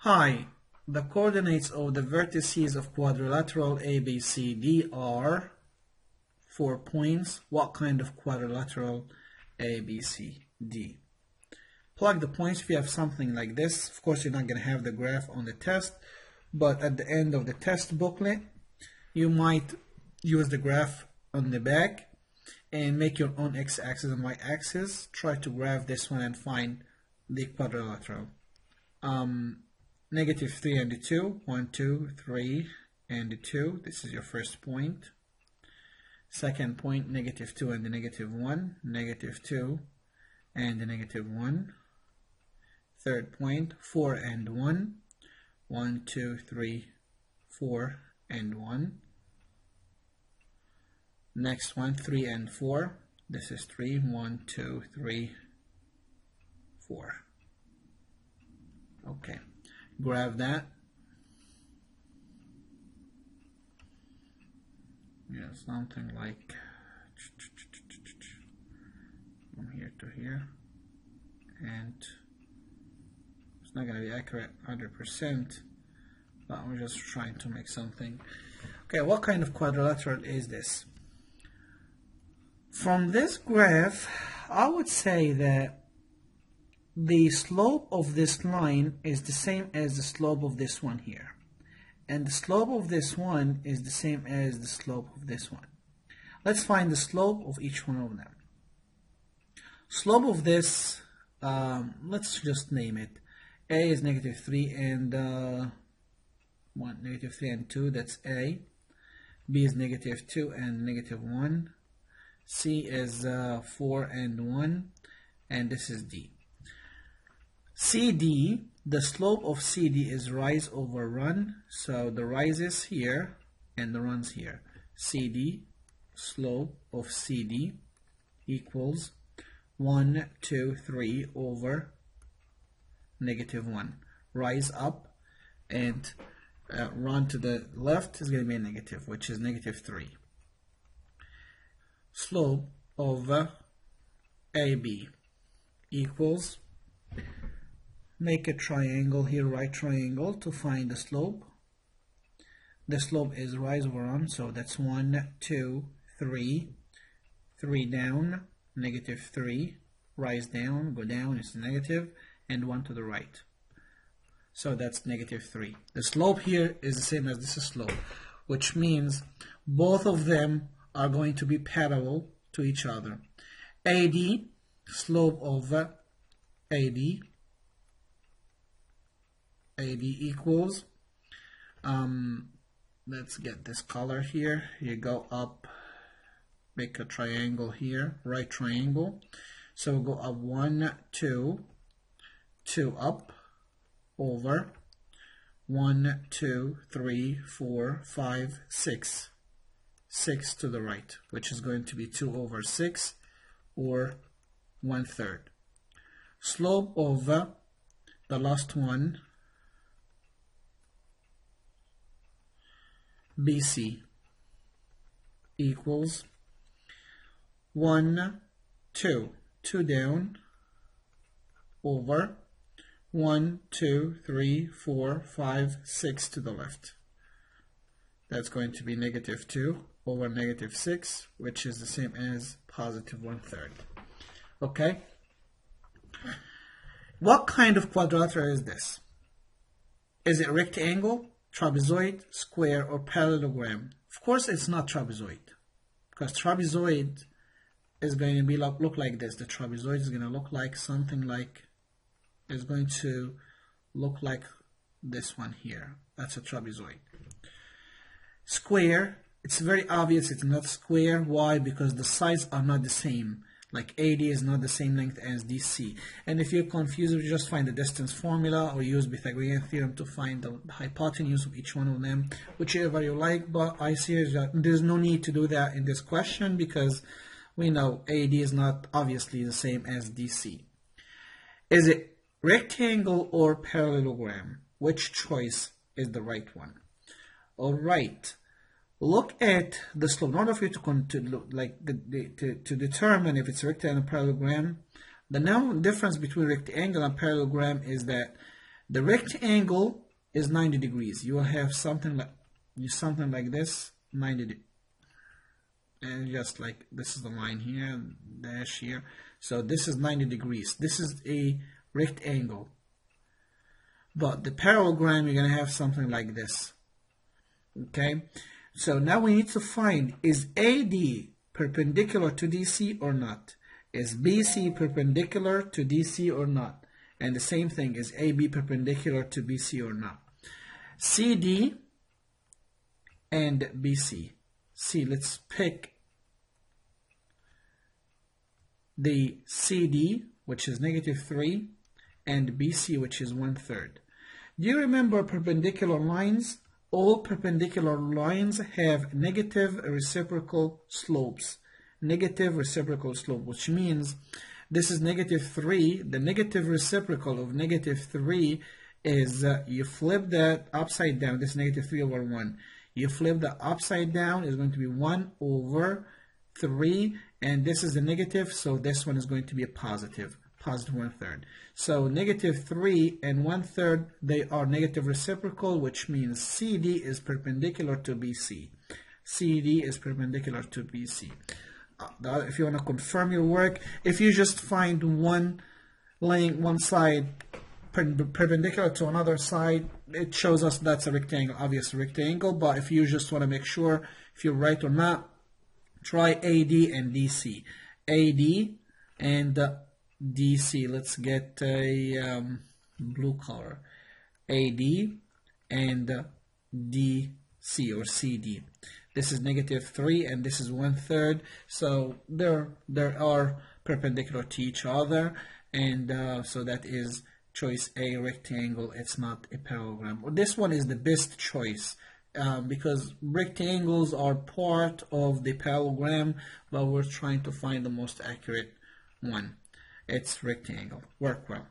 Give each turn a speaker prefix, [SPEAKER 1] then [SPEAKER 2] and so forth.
[SPEAKER 1] Hi, the coordinates of the vertices of quadrilateral ABCD are 4 points. What kind of quadrilateral ABCD? Plug the points if you have something like this. Of course, you're not going to have the graph on the test, but at the end of the test booklet, you might use the graph on the back and make your own x-axis and y-axis. Try to graph this one and find the quadrilateral. Negative 3 and 2, 1, 2, 3, and 2. This is your first point. Second point, negative 2 and the negative 1, negative 2 and the negative 1. Third point, 4 and 1, 1, 2, 3, 4 and 1. Next one, 3 and 4. This is 3, 1, 2, 3, 4. Okay. Graph that. Yeah, something like from here to here, and it's not going to be accurate 100%, but I'm just trying to make something. Okay, what kind of quadrilateral is this? From this graph, I would say that the slope of this line is the same as the slope of this one here, and the slope of this one is the same as the slope of this one. Let's find the slope of each one of them. Slope of this, let's just name it. A is negative 3 and negative 3 and 2, that's A. B is negative 2 and negative 1. C is 4 and 1, and this is D. CD, the slope of CD is rise over run, so the rise is here and the run's here. CD, slope of CD equals 1, 2, 3 over negative 1. Rise up and run to the left is going to be a negative, which is negative 3. Slope of AB equals, make a triangle here, right triangle, to find the slope. The slope is rise over run, so that's 1, 2, 3, 3 down, negative 3, rise down, go down is negative, and 1 to the right. So that's negative 3. The slope here is the same as this slope, which means both of them are going to be parallel to each other. AD, slope of AD equals, let's get this color here. You go up, make a triangle here, right triangle. So we'll go up 1, 2, 2 up, over 1, 2, 3, 4, 5, 6. 6 to the right, which is going to be 2 over 6, or 1/3. Slope of the last one, BC, equals 1, 2, 2 down, over 1, 2, 3, 4, 5, 6 to the left. That's going to be negative 2 over negative 6, which is the same as positive 1/3. Okay? What kind of quadrilateral is this? Is it rectangle, trapezoid, square, or parallelogram? Of course it's not trapezoid, because trapezoid is going to be look like this. The trapezoid is going to look like something like, is going to look like this one here. That's a trapezoid. Square, it's very obvious it's not square. Why? Because the sides are not the same. Like AD is not the same length as DC. And if you're confused, you just find the distance formula or use Pythagorean theorem to find the hypotenuse of each one of them, whichever you like. But I see that there's no need to do that in this question, because we know AD is not obviously the same as DC. Is it rectangle or parallelogram? Which choice is the right one? All right. Look at the slope. In order for you to determine if it's rectangle or parallelogram, the difference between rectangle and parallelogram is that The rectangle is 90 degrees. You will have something like this, 90 degrees. And just like this is the line here, dash here. So this is 90 degrees. This is a rectangle. But the parallelogram, you're going to have something like this. Okay? So now we need to find, is AD perpendicular to DC or not? Is BC perpendicular to DC or not? And the same thing, is AB perpendicular to BC or not? CD and BC. See, let's pick the CD, which is -3, and BC, which is 1/3. Do you remember perpendicular lines? All perpendicular lines have negative reciprocal slopes. Negative reciprocal slope, which means this is -3. The negative reciprocal of -3 is you flip that upside down. This is -3 over 1. You flip the upside down, is going to be 1 over 3, and this is the negative, so this one is going to be a positive 1/3. So -3 and 1/3, they are negative reciprocal, which means CD is perpendicular to BC. CD is perpendicular to BC. If you want to confirm your work, if you just find one side perpendicular to another side, it shows us that's a rectangle, obvious rectangle. But if you just want to make sure if you're right or not, try AD and DC. AD and DC. Let's get a blue color. AD and DC or CD. This is -3 and this is 1/3. So there are perpendicular to each other, and so that is choice A, rectangle. It's not a parallelogram. This one is the best choice because rectangles are part of the parallelogram, but we're trying to find the most accurate one. It's rectangle. Work well.